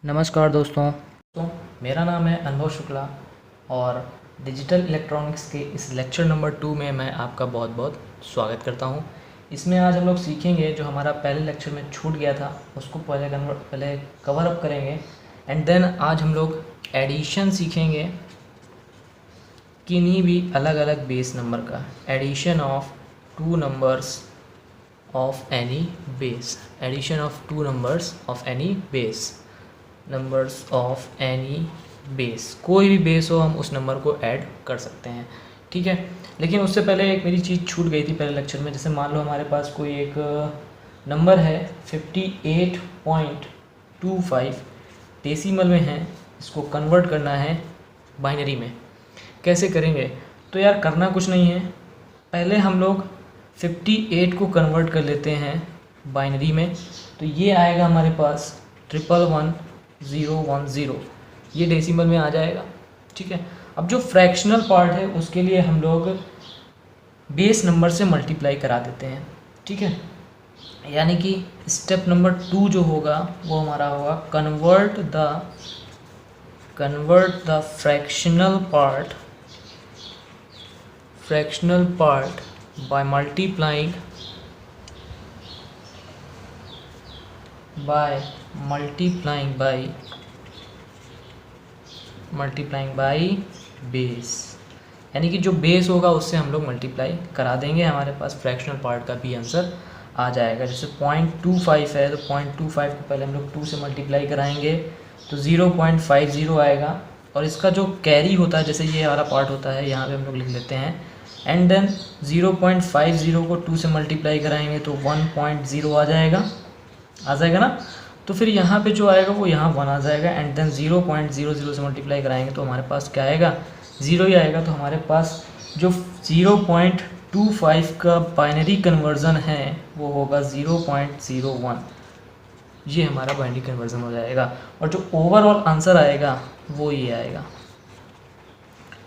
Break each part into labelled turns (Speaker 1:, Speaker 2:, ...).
Speaker 1: नमस्कार दोस्तों। मेरा नाम है अनुभव शुक्ला और डिजिटल इलेक्ट्रॉनिक्स के इस लेक्चर नंबर 2 में मैं आपका बहुत बहुत स्वागत करता हूं। इसमें आज हम लोग सीखेंगे जो हमारा पहले लेक्चर में छूट गया था उसको पहले कवर अप करेंगे एंड देन आज हम लोग एडिशन सीखेंगे किन्हीं भी अलग अलग बेस नंबर का, addition of two numbers of any base, addition of two numbers of any base, numbers of any base, कोई भी बेस हो हम उस नंबर को ऐड कर सकते हैं, ठीक है। लेकिन उससे पहले एक मेरी चीज़ छूट गई थी पहले लेक्चर में। जैसे मान लो हमारे पास कोई एक नंबर है 58.25 डेसिमल में है, इसको कन्वर्ट करना है बाइनरी में। कैसे करेंगे? तो यार करना कुछ नहीं है, पहले हम लोग 58 को कन्वर्ट कर लेते हैं बाइनरी में, तो ये आएगा हमारे पास 111,010, ये डेसिमल में आ जाएगा, ठीक है। अब जो फ्रैक्शनल पार्ट है उसके लिए हम लोग बेस नंबर से मल्टीप्लाई करा देते हैं, ठीक है। यानी कि स्टेप नंबर 2 जो होगा वो हमारा होगा convert the fractional part by multiplying by base, यानी कि जो बेस होगा उससे हम लोग मल्टीप्लाई करा देंगे, हमारे पास फ्रैक्शनल पार्ट का भी आंसर आ जाएगा। जैसे 0.25 है तो 0.25 को पहले हम लोग 2 से मल्टीप्लाई कराएंगे तो 0.50 आएगा, और इसका जो कैरी होता है, जैसे ये वाला पार्ट होता है, यहाँ पे हम लोग लिख लेते हैं, एंड देन 0.50 को 2 से मल्टीप्लाई कराएंगे तो 1.0 आ जाएगा ना। तो फिर यहाँ पे जो आएगा वो यहाँ 1 आ जाएगा, एंड देन 0.00 से मल्टीप्लाई कराएंगे तो हमारे पास क्या आएगा, 0 ही आएगा। तो हमारे पास जो 0.25 का बाइनरी कन्वर्ज़न है वो होगा 0.01, ये हमारा बाइनरी कन्वर्ज़न हो जाएगा। और जो ओवरऑल आंसर आएगा वो ये आएगा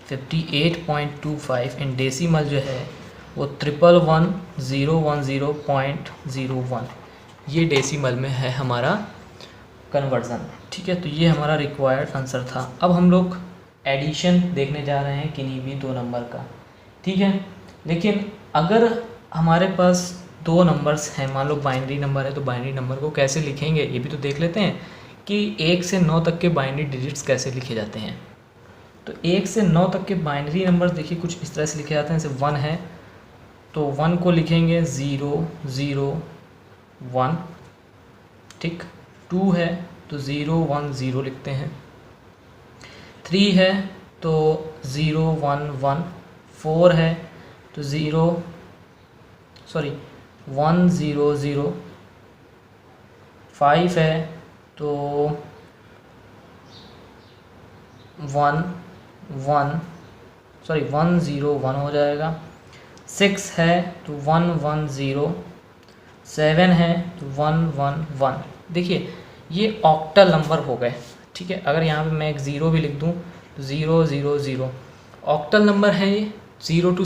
Speaker 1: 58.25 इन डेसिमल जो है वो 111,010.01, ये डेसिमल में है हमारा कन्वर्ज़न, ठीक है। तो ये हमारा रिक्वायर्ड आंसर था। अब हम लोग एडिशन देखने जा रहे हैं किन्हीं भी दो नंबर का, ठीक है। लेकिन अगर हमारे पास दो नंबर्स हैं, मान लो बाइनरी नंबर है, तो बाइनरी नंबर को कैसे लिखेंगे ये भी तो देख लेते हैं कि 1 से 9 तक के बाइनरी डिजिट्स कैसे लिखे जाते हैं। तो 1 से 9 तक के बाइनरी नंबर देखिए कुछ इस तरह से लिखे जाते हैं। जैसे 1 है तो 1 को लिखेंगे 001, ठीक। 2 है तो 010 लिखते हैं, 3 है तो 011, 4 है तो 100, 5 है तो 101 हो जाएगा, 6 है तो 110, 7 है तो 111। देखिए ये ऑक्टल नंबर हो गए, ठीक है। अगर यहाँ पे मैं एक 0 भी लिख दूँ तो 000 ऑक्टल नंबर है ये। 0 to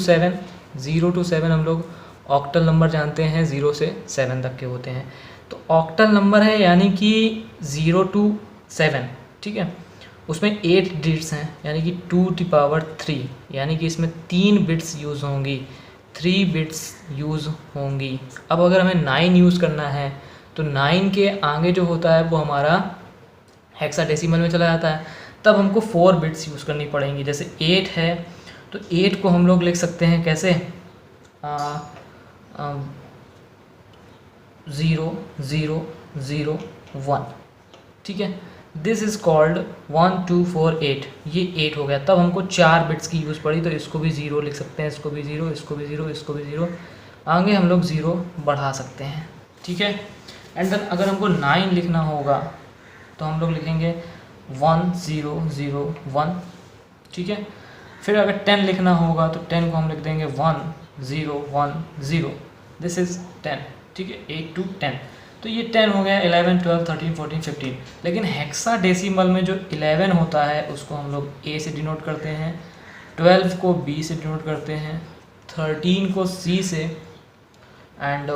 Speaker 1: 7 हम लोग ऑक्टल नंबर जानते हैं, 0 से 7 तक के होते हैं। तो ऑक्टल नंबर है यानी कि 0 to 7, ठीक है। उसमें 8 डिजिट्स हैं, यानी कि 2 की पावर 3, यानी कि इसमें 3 बिट्स यूज़ होंगी, 3 बिट्स यूज़ होंगी। अब अगर हमें 9 यूज़ करना है तो 9 के आगे जो होता है वो हमारा हेक्साडेसिमल में चला जाता है, तब हमको 4 बिट्स यूज़ करनी पड़ेंगी। जैसे 8 है तो 8 को हम लोग लिख सकते हैं कैसे, 0001, ठीक है। दिस इज़ कॉल्ड 1 2 4 8, ये 8 हो गया। तब हमको 4 बिट्स की यूज़ पड़ी, तो इसको भी 0 लिख सकते हैं, इसको भी 0, इसको भी 0, इसको भी 0, आगे हम लोग 0 बढ़ा सकते हैं, ठीक है। एंड देन अगर हमको 9 लिखना होगा तो हम लोग लिखेंगे 1001, ठीक है। फिर अगर 10 लिखना होगा तो 10 को हम लिख देंगे 1010, दिस इज़ 10, ठीक है। 8 to 10, तो ये 10 हो गया। 11 12 13 14 15, लेकिन हेक्साडेसिमल में जो 11 होता है उसको हम लोग A से डिनोट करते हैं, 12 को B से डिनोट करते हैं, 13 को C से, एंड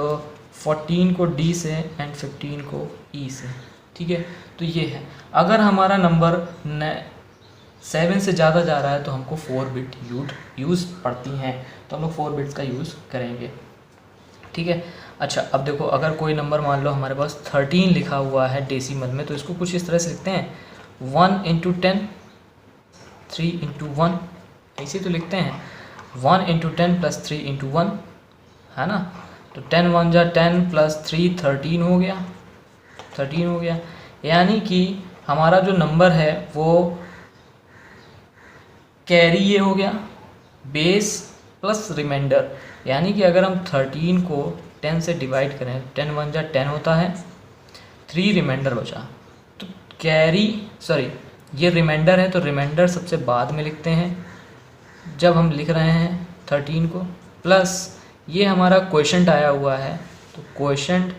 Speaker 1: 14 को D से, एंड 15 को E से, ठीक है। तो ये है, अगर हमारा नंबर 7 से ज़्यादा जा रहा है तो हमको 4 बिट यूज़ पड़ती हैं, तो हम लोग 4 बिट्स का यूज़ करेंगे, ठीक है। अच्छा, अब देखो अगर कोई नंबर मान लो हमारे पास 13 लिखा हुआ है डेसिमल में, तो इसको कुछ इस तरह से लिखते हैं 1 × 10, 3 × 1, ऐसे तो लिखते हैं 1 × 10 + 3 × 1, है ना। तो 10 × 1 = 10 + 3 13 हो गया, 13 हो गया। यानी कि हमारा जो नंबर है वो कैरी ये हो गया, बेस प्लस रिमाइंडर। यानी कि अगर हम 13 को 10 से डिवाइड करें, 10 × 1 = 10 होता है, 3 रिमाइंडर बचा, तो ये रिमाइंडर है, तो रिमाइंडर सबसे बाद में लिखते हैं जब हम लिख रहे हैं 13 को, प्लस ये हमारा क्वोशंट आया हुआ है, तो क्वोशंट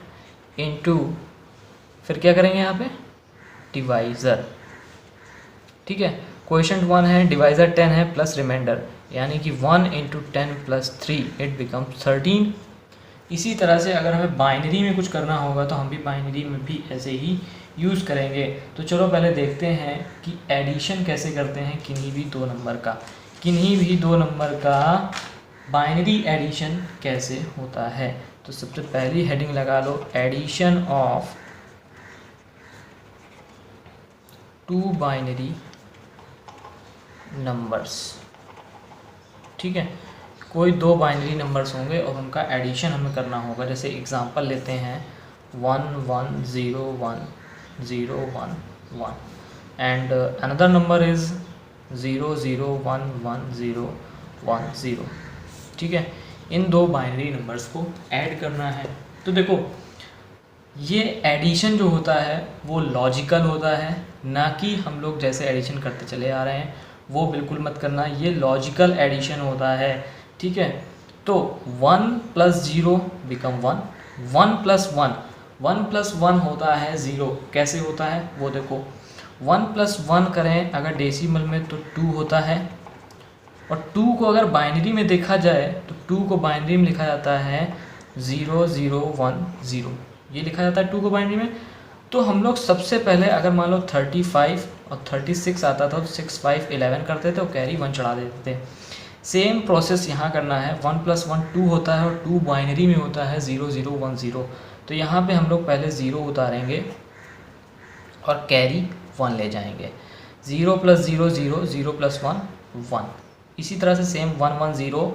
Speaker 1: इनटू फिर क्या करेंगे यहाँ पे डिवाइज़र, ठीक है। क्वोशंट 1 है, डिवाइज़र 10 है, प्लस रिमाइंडर, यानी कि 1 × 10 + 3 इट बिकम्स 13। इसी तरह से अगर हमें बाइनरी में कुछ करना होगा तो हम भी बाइनरी में भी ऐसे ही यूज़ करेंगे। तो चलो पहले देखते हैं कि एडिशन कैसे करते हैं किन्हीं भी दो नंबर का बाइनरी एडिशन कैसे होता है। तो सबसे पहली हेडिंग लगा लो, एडिशन ऑफ 2 बाइनरी नंबर्स, ठीक है। कोई 2 बाइनरी नंबर्स होंगे और उनका एडिशन हमें करना होगा। जैसे एग्जांपल लेते हैं 1 1 0 1 0 1 1 एंड अनदर नंबर इज़ 0 0 1 1 0 1 0, ठीक है। इन 2 बाइनरी नंबर्स को ऐड करना है। तो देखो ये एडिशन जो होता है वो लॉजिकल होता है, ना कि हम लोग जैसे एडिशन करते चले आ रहे हैं वो बिल्कुल मत करना, ये लॉजिकल एडिशन होता है, ठीक है। तो 1 + 0 बिकम 1, 1 + 1, 1 + 1 होता है 0। कैसे होता है वो देखो, 1 + 1 करें अगर डेसिमल में तो 2 होता है, और 2 को अगर बाइनरी में देखा जाए तो 2 को बाइनरी में लिखा जाता है 0 0 1 0, ये लिखा जाता है 2 को बाइनरी में। तो हम लोग सबसे पहले अगर मान लो 35 और 36 आता था तो 6 5 11 करते थे और कैरी 1 चढ़ा देते थे। सेम प्रोसेस यहाँ करना है, 1 + 1 2 होता है और 2 बाइनरी में होता है 0 0 1 0। तो यहाँ पे हम लोग पहले 0 उतारेंगे और कैरी 1 ले जाएंगे, 0 + 0 0, 0 + 1 1। इसी तरह से सेम 1 1 0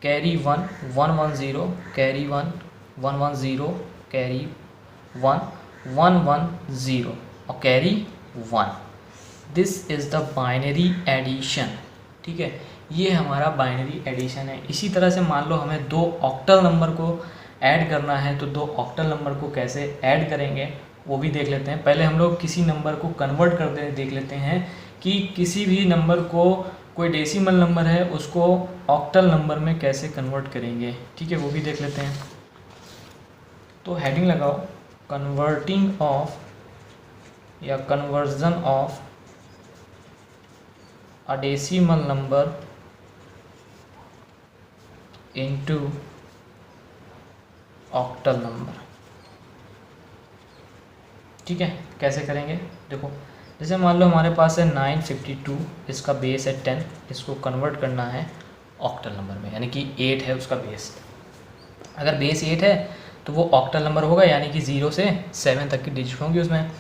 Speaker 1: कैरी 1, 1 1 0 कैरी 1, 1 1 0 कैरी 1, 1 1 0 और carry 1। This is the binary addition, ठीक है। ये हमारा बाइनरी एडिशन है। इसी तरह से मान लो हमें 2 ऑक्टल नंबर को ऐड करना है, तो 2 ऑक्टल नंबर को कैसे ऐड करेंगे वो भी देख लेते हैं। पहले हम लोग किसी नंबर को कन्वर्ट करते देख लेते हैं कि किसी भी नंबर को, कोई डेसिमल नंबर है उसको ऑक्टल नंबर में कैसे कन्वर्ट करेंगे, ठीक है, वो भी देख लेते हैं। तो हेडिंग लगाओ, कन्वर्टिंग ऑफ या conversion of a decimal number into octal number, ठीक है। कैसे करेंगे देखो, जैसे मान लो हमारे पास है 952, इसका बेस है 10, इसको कन्वर्ट करना है ऑक्टल नंबर में, यानी कि 8 है उसका बेस। अगर बेस 8 है तो वो ऑक्टल नंबर होगा, यानी कि 0 से 7 तक की डिजिट होंगी उसमें।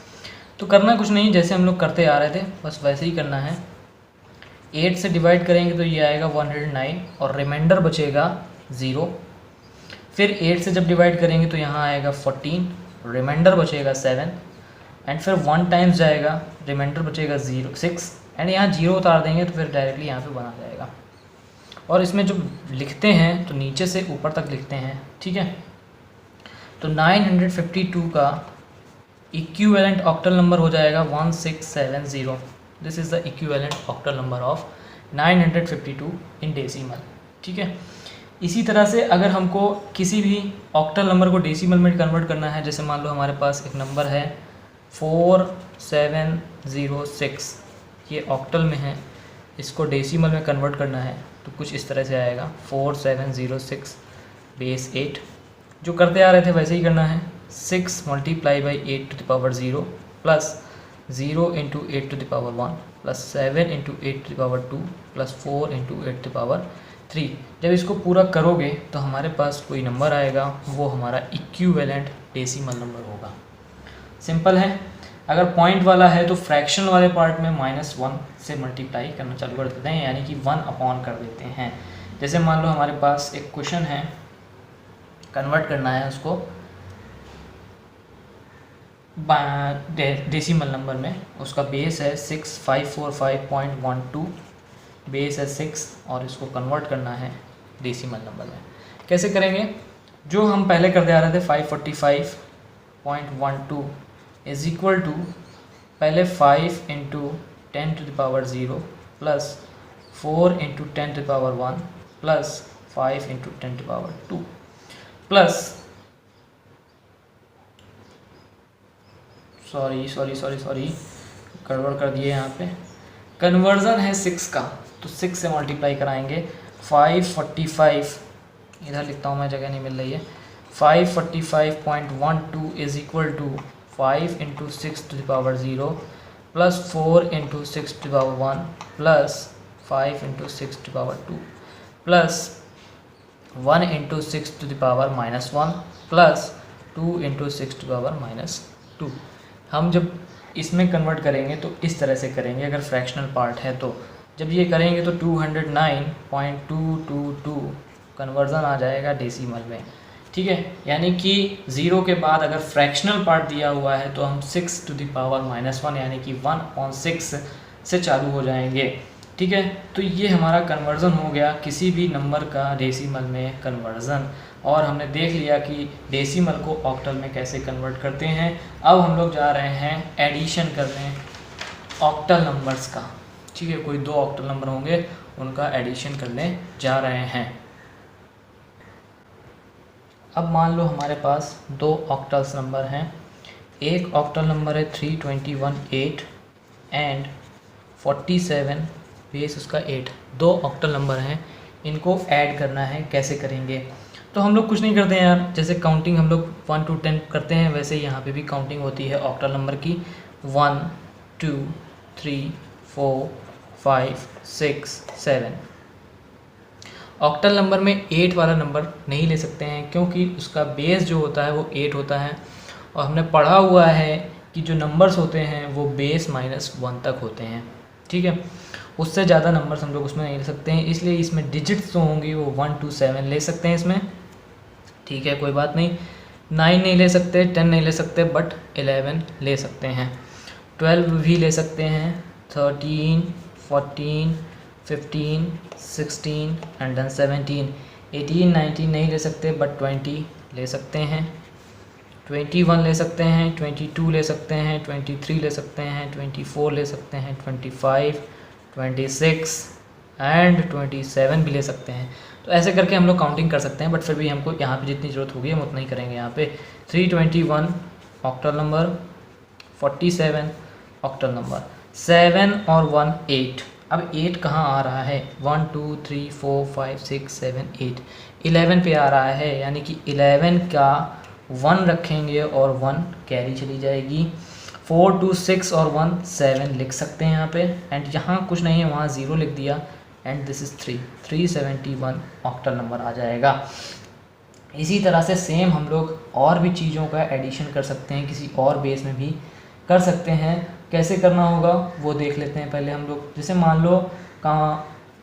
Speaker 1: तो करना कुछ नहीं, जैसे हम लोग करते आ रहे थे बस वैसे ही करना है। 8 से डिवाइड करेंगे तो ये आएगा 109 और रिमाइंडर बचेगा 0। फिर 8 से जब डिवाइड करेंगे तो यहाँ आएगा 14, रिमाइंडर बचेगा 7 एंड फिर 1 टाइम्स जाएगा, रिमाइंडर बचेगा 6 एंड यहाँ 0 उतार देंगे तो फिर डायरेक्टली यहाँ पे बना जाएगा। और इसमें जो लिखते हैं तो नीचे से ऊपर तक लिखते हैं, ठीक है। तो 952 का इक्विवेलेंट ऑक्टल नंबर हो जाएगा 1670। This is the equivalent octal number of 952 in decimal, ठीक है। इसी तरह से अगर हमको किसी भी ऑक्टल नंबर को डेसिमल में कन्वर्ट करना है, जैसे मान लो हमारे पास एक नंबर है 4706, ये ऑक्टल में है, इसको डेसिमल में कन्वर्ट करना है तो कुछ इस तरह से आएगा 4706 बेस 8। जो करते आ रहे थे वैसे ही करना है, 6 × 8 × 0 plus 0 into 8 to the power 1 plus 7 into 8 to the power 2 plus 4 into 8 to the power 3। जब इसको पूरा करोगे तो हमारे पास कोई नंबर आएगा, वो हमारा इक्विवेलेंट डेसिमल नंबर होगा। सिंपल है। अगर पॉइंट वाला है तो फ्रैक्शन वाले पार्ट में -1 से मल्टीप्लाई करना चालू कर देते हैं, यानी कि 1 अपॉन कर देते हैं। जैसे मान लो हमारे पास एक क्वेश्चन है, कन्वर्ट करना है उसको डेसिमल नंबर में। उसका बेस है 6545.12, बेस है 6 और इसको कन्वर्ट करना है डेसिमल नंबर में। कैसे करेंगे? जो हम पहले करते आ रहे थे 545.12 इज इक्वल टू पहले 5 into 10 to the power 0 plus 4 into 10 to the power 1 plus 5 into 10 to the power 2 plus sorry गड़बड़ कर दिए यहाँ पे। कन्वर्जन है 6 का, तो 6 से मल्टीप्लाई कराएंगे। 545 इधर लिखता हूँ मैं, जगह नहीं मिल रही है। 545.12 is equal to 5 into 6 to the power 0 plus 4 into 6 to the power 1 plus 5 into 6 to the power 2 plus 1 into 6 to the power -1 plus 2 into 6 to the power -2। हम जब इसमें कन्वर्ट करेंगे तो इस तरह से करेंगे, अगर फ्रैक्शनल पार्ट है तो। जब ये करेंगे तो 209.222 कन्वर्जन आ जाएगा डेसिमल में, ठीक है। यानी कि 0 के बाद अगर फ्रैक्शनल पार्ट दिया हुआ है तो हम 6 टू द पावर -1 यानी कि 1/6 से चालू हो जाएंगे, ठीक है। तो ये हमारा कन्वर्ज़न हो गया किसी भी नंबर का डेसिमल में कन्वर्ज़न। और हमने देख लिया कि डेसिमल को ऑक्टल में कैसे कन्वर्ट करते हैं। अब हम लोग जा रहे हैं एडिशन करने ऑक्टल नंबर्स का, ठीक है। कोई 2 ऑक्टल नंबर होंगे, उनका एडिशन करने जा रहे हैं। अब मान लो हमारे पास 2 ऑक्टल्स नंबर हैं। एक ऑक्टल नंबर है 321.8 एंड 47 बेस उसका 8। 2 ऑक्टल नंबर हैं, इनको ऐड करना है। कैसे करेंगे? तो हम लोग कुछ नहीं करते हैं यार, जैसे काउंटिंग हम लोग 1 to 10 करते हैं, वैसे यहाँ पे भी काउंटिंग होती है ऑक्टल नंबर की। 1 2 3 4 5 6 7। ऑक्टल नंबर में 8 वाला नंबर नहीं ले सकते हैं, क्योंकि उसका बेस जो होता है वो 8 होता है। और हमने पढ़ा हुआ है कि जो नंबर्स होते हैं वो बेस -1 तक होते हैं, ठीक है। उससे ज़्यादा नंबर्स हम लोग उसमें नहीं ले सकते हैं, इसलिए इसमें डिजिट्स जो होंगी वो 1 to 7 ले सकते हैं इसमें, ठीक है, कोई बात नहीं। 9 नहीं ले सकते, 10 नहीं ले सकते, बट 11 ले सकते हैं। 12 भी ले सकते हैं, 13 14 15 16 एंड देन 17। 18 19 नहीं ले सकते, बट 20 ले सकते हैं। 21 ले सकते हैं, 22 ले सकते हैं, 23 ले सकते हैं, 24 ले सकते हैं, 25 26 एंड 27 भी ले सकते हैं। तो ऐसे करके हम लोग काउंटिंग कर सकते हैं, बट फिर भी हमको यहाँ पे जितनी ज़रूरत होगी हम उतना ही करेंगे। यहाँ पे 321 ऑक्टल नंबर, 47 ऑक्टल नंबर, 7 और 1 8। अब 8 कहाँ आ रहा है? 1 2 3 4 5 6 7 8 11 पे आ रहा है, यानी कि 11 का 1 रखेंगे और 1 कैरी चली जाएगी। 4 2 6 और 1 7 लिख सकते हैं यहाँ पे, एंड यहाँ कुछ नहीं है, वहाँ 0 लिख दिया, and this is 371 octal number आ जाएगा। इसी तरह से सेम हम लोग और भी चीज़ों का एडिशन कर सकते हैं, किसी और बेस में भी कर सकते हैं। कैसे करना होगा वो देख लेते हैं पहले हम लोग। जैसे मान लो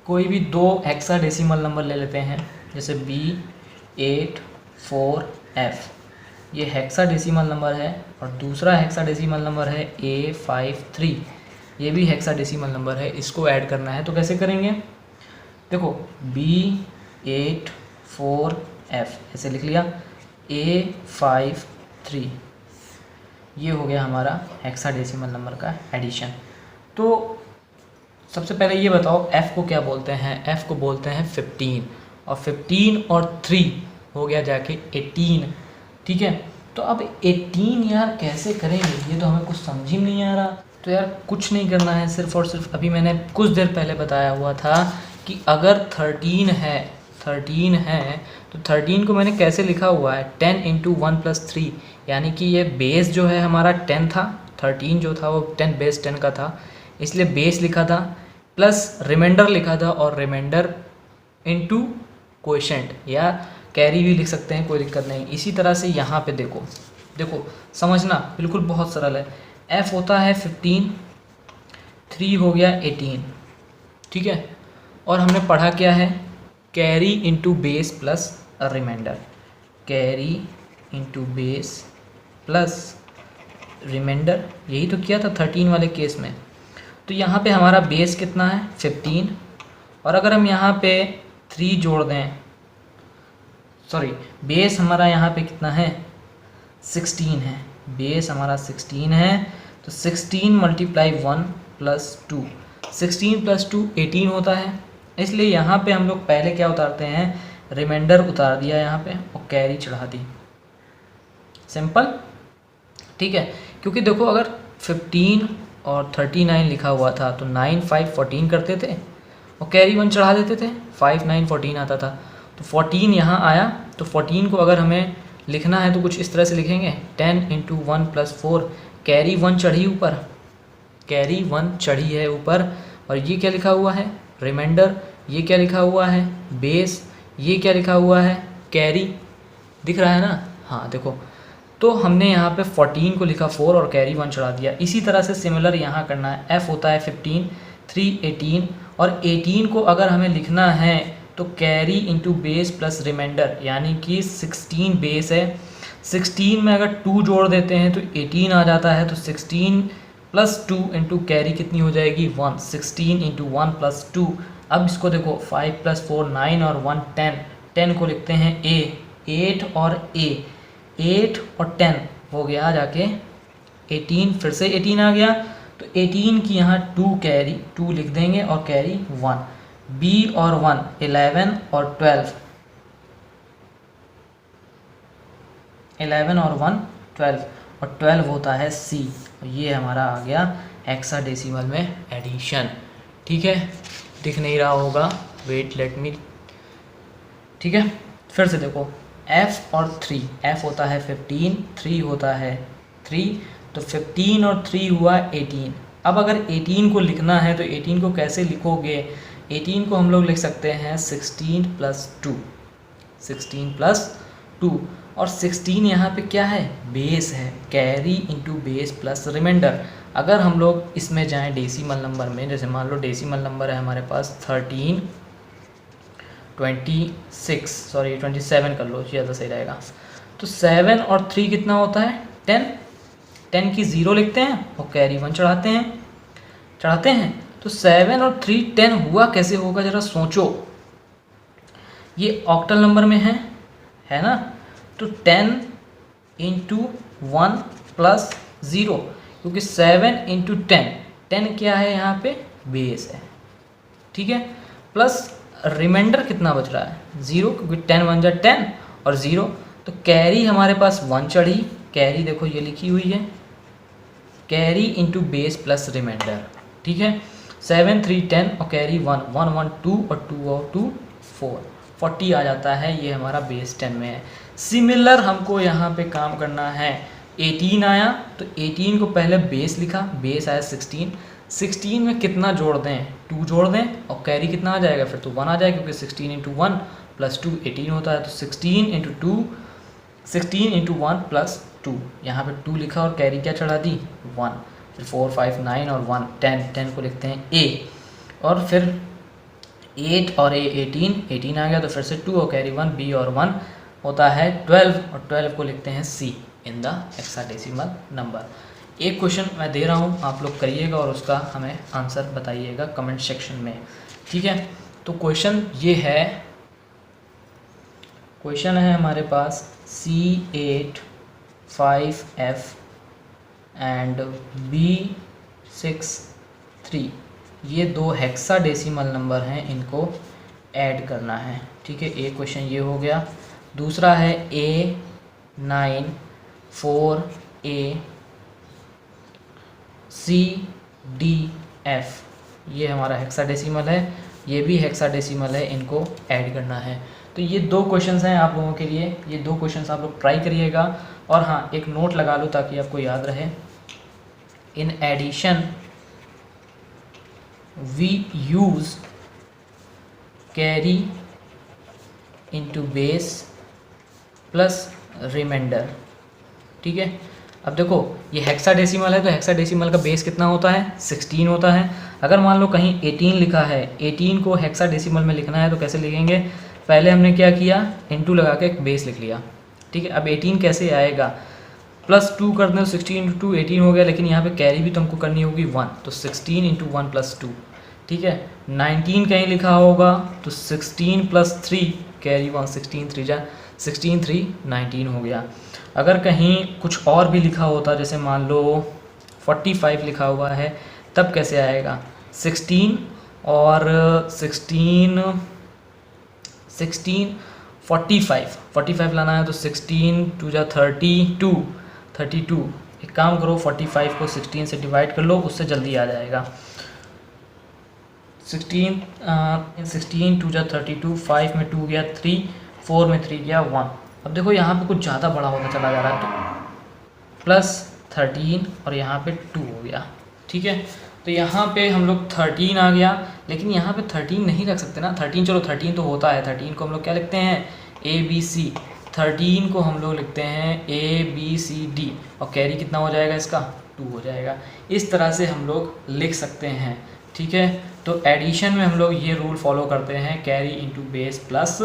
Speaker 1: कोई भी 2 हेक्साडेसिमल नंबर ले लेते हैं, जैसे B84F, ये हेक्साडेसिमल नंबर है, और दूसरा हेक्साडेसिमल नंबर है A53, ये भी हेक्साडेसिमल नंबर है। इसको ऐड करना है तो कैसे करेंगे? देखो B84F ऐसे लिख लिया, A53, ये हो गया हमारा हेक्साडेसिमल नंबर का एडिशन। तो सबसे पहले ये बताओ F को क्या बोलते हैं? F को बोलते हैं 15, और 15 और 3 हो गया जाके 18, ठीक है। तो अब 18 यार कैसे करेंगे, ये तो हमें कुछ समझ ही नहीं आ रहा। तो यार कुछ नहीं करना है, सिर्फ और सिर्फ अभी मैंने कुछ देर पहले बताया हुआ था कि अगर 13 है तो 13 को मैंने कैसे लिखा हुआ है? 10 × 1 + 3, यानी कि ये बेस जो है हमारा 10 था, 13 जो था वो 10 बेस 10 का था, इसलिए बेस लिखा था प्लस रिमाइंडर लिखा था, और रिमाइंडर इनटू कोएफिशिएंट या कैरी भी लिख सकते हैं, कोई दिक्कत नहीं। इसी तरह से यहाँ पे देखो देखो समझना, बिल्कुल बहुत सरल है। f होता है 15, 3 हो गया 18, ठीक है। और हमने पढ़ा क्या है, carry into base plus remainder, carry into base plus remainder, यही तो किया था 13 वाले केस में। तो यहाँ पे हमारा बेस कितना है 15, और अगर हम यहाँ पे 3 जोड़ दें, सॉरी बेस हमारा यहाँ पे कितना है 16 है, बेस हमारा 16 है, तो 16 मल्टीप्लाई 1 प्लस 2, 16 प्लस 2 18 होता है। इसलिए यहाँ पे हम लोग पहले क्या उतारते हैं, रिमाइंडर उतार दिया यहाँ पे और कैरी चढ़ा दी, सिंपल, ठीक है। क्योंकि देखो अगर 15 और 39 लिखा हुआ था तो 9 5 14 करते थे और कैरी 1 चढ़ा देते थे, 5 9 14 आता था, तो 14 यहाँ आया। तो 14 को अगर हमें लिखना है तो कुछ इस तरह से लिखेंगे, 10 इंटू 1 प्लस 4, कैरी 1 चढ़ी ऊपर, कैरी 1 चढ़ी है ऊपर, और ये क्या लिखा हुआ है रिमाइंडर, ये क्या लिखा हुआ है बेस, ये क्या लिखा हुआ है कैरी, दिख रहा है ना, हाँ देखो। तो हमने यहाँ पे 14 को लिखा 4 और कैरी 1 चढ़ा दिया। इसी तरह से सिमिलर यहाँ करना है, f होता है 15, 3 18, और 18 को अगर हमें लिखना है तो carry into base plus remainder, यानी कि 16 बेस है, 16 में अगर 2 जोड़ देते हैं तो 18 आ जाता है, तो 16 प्लस 2 इंटू कैरी कितनी हो जाएगी 1, 16 इंटू 1 प्लस 2। अब इसको देखो 5 प्लस 4 9 और 1 10, 10 को लिखते हैं a, 8 और a, 8 और 10 हो गया जाके 18, फिर से 18 आ गया, तो 18 की यहाँ 2 कैरी 2 लिख देंगे और कैरी 1, b और 1 11 और 12, 11 और 1 12, और 12 होता है c, और ये हमारा आ गया हेक्साडेसिमल में एडिशन, ठीक है। दिख नहीं रहा होगा, वेट लेट मी, ठीक है। फिर से देखो f और 3, f होता है 15, 3 होता है 3, तो 15 और 3 हुआ 18। अब अगर 18 को लिखना है तो 18 को कैसे लिखोगे, 18 को हम लोग लिख सकते हैं 16 प्लस 2, 16 प्लस 2, और 16 यहाँ पे क्या है बेस है, carry into base plus remainder. अगर हम लोग इसमें जाएं डेसिमल नंबर में, जैसे मान लो डेसिमल नंबर है हमारे पास 13 26, सॉरी 27 कर लो, ज़्यादा सही रहेगा। तो 7 और 3 कितना होता है 10, 10 की 0 लिखते हैं और कैरी 1 चढ़ाते हैं। तो 7 और 3 10 हुआ कैसे होगा ज़रा सोचो, ये ऑक्टल नंबर में है ना, तो 10 इंटू 1 प्लस 0, क्योंकि 7 इंटू 10, 10 क्या है यहाँ पे बेस है, ठीक है, प्लस रिमाइंडर कितना बच रहा है 0, क्योंकि 10 1 जा 10 और 0, तो कैरी हमारे पास 1 चढ़ी, कैरी देखो ये लिखी हुई है, carry into base plus remainder, ठीक है। 7 3 10 और कैरी 1 1 1 2 और 2 और 2 4, 40 आ जाता है, ये हमारा बेस 10 में है। सिमिलर हमको यहाँ पे काम करना है, 18 आया तो 18 को पहले बेस लिखा, बेस आया 16, 16 में कितना जोड़ दें 2 जोड़ दें और कैरी कितना आ जाएगा फिर तो 1 आ जाएगा, क्योंकि 16 इंटू 1 प्लस 2 18 होता है, तो 16 इंटू 2 16 इंटू 1 प्लस 2, यहाँ पे 2 लिखा और कैरी क्या चढ़ा दी 1, फिर 4 5 9 और 1 10, 10 को लिखते हैं a, और फिर 8 और a 18, 18 आ गया तो फिर से 2 और कैरी 1, b और 1 होता है 12, और 12 को लिखते हैं c in the hexadecimal number. एक क्वेश्चन मैं दे रहा हूँ, आप लोग करिएगा और उसका हमें आंसर बताइएगा कमेंट सेक्शन में, ठीक है। तो क्वेश्चन ये है, क्वेश्चन है हमारे पास C8 5F एंड B6 3, ये 2 हेक्साडेसिमल नंबर हैं, इनको ऐड करना है, ठीक है। एक क्वेश्चन ये हो गया। दूसरा है A9 4A CDF, ये हमारा हेक्साडेसिमल है, ये भी हेक्साडेसिमल है, इनको ऐड करना है। तो ये 2 क्वेश्चंस हैं आप लोगों के लिए, ये 2 क्वेश्चंस आप लोग ट्राई करिएगा, और हाँ एक नोट लगा लो ताकि आपको याद रहे। In addition we use carry into base plus remainder. ठीक है, अब देखो ये हेक्साडेसिमल है तो हेक्साडेसिमल का बेस कितना होता है 16 होता है। अगर मान लो कहीं 18 लिखा है, 18 को हेक्साडेसिमल में लिखना है तो कैसे लिखेंगे, पहले हमने क्या किया इनटू लगा के एक बेस लिख लिया। ठीक है, अब 18 कैसे आएगा, +2 कर दें तो 16 × 2 18 हो गया, लेकिन यहाँ पे कैरी भी तुमको करनी होगी 1, तो 16 × 1 + 2। ठीक है, 19 कहीं लिखा होगा तो 16 + 3 कैरी 1, 16 3 जा 16 3 19 हो गया। अगर कहीं कुछ और भी लिखा होता, जैसे मान लो 45 लिखा हुआ है, तब कैसे आएगा 16 और 16 45 लाना है तो 16 2 जा 32। एक काम करो 45 को 16 से डिवाइड कर लो, उससे जल्दी आ जाएगा। 16 2 जा 32, 5 में 2 गया 3, 4 में 3 गया 1। अब देखो यहाँ पे कुछ ज़्यादा बड़ा होता चला जा रहा है तो +13 और यहाँ पे 2 हो गया। ठीक है, तो यहाँ पे हम लोग 13 आ गया, लेकिन यहाँ पे 13 नहीं रख सकते ना, 13 चलो 13 तो होता है, 13 को हम लोग क्या लिखते हैं ABC, 13 को हम लोग लिखते हैं ABCD, और कैरी कितना हो जाएगा इसका 2 हो जाएगा। इस तरह से हम लोग लिख सकते हैं। ठीक है, तो एडिशन में हम लोग ये रूल फॉलो करते हैं, carry into base plus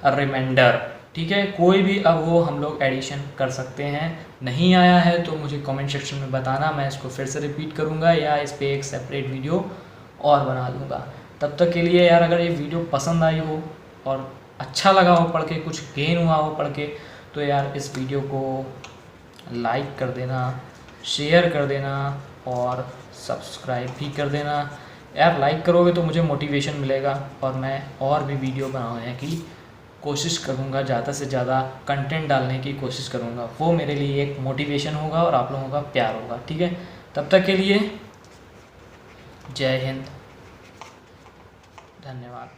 Speaker 1: remainder. ठीक है, कोई भी अब वो हम लोग एडिशन कर सकते हैं। नहीं आया है तो मुझे कमेंट सेक्शन में बताना, मैं इसको फिर से रिपीट करूँगा या इस पर एक सेपरेट वीडियो और बना दूँगा। तब तक के लिए यार, अगर ये वीडियो पसंद आई हो और अच्छा लगा हो पढ़ के, कुछ गेन हुआ हो पढ़ के, तो यार इस वीडियो को लाइक कर देना, शेयर कर देना और सब्सक्राइब भी कर देना। यार लाइक करोगे तो मुझे मोटिवेशन मिलेगा और मैं और भी वीडियो बनाने की कोशिश करूँगा, ज़्यादा से ज़्यादा कंटेंट डालने की कोशिश करूँगा। वो मेरे लिए एक मोटिवेशन होगा और आप लोगों का प्यार होगा। ठीक है, तब तक के लिए जय हिंद, धन्यवाद।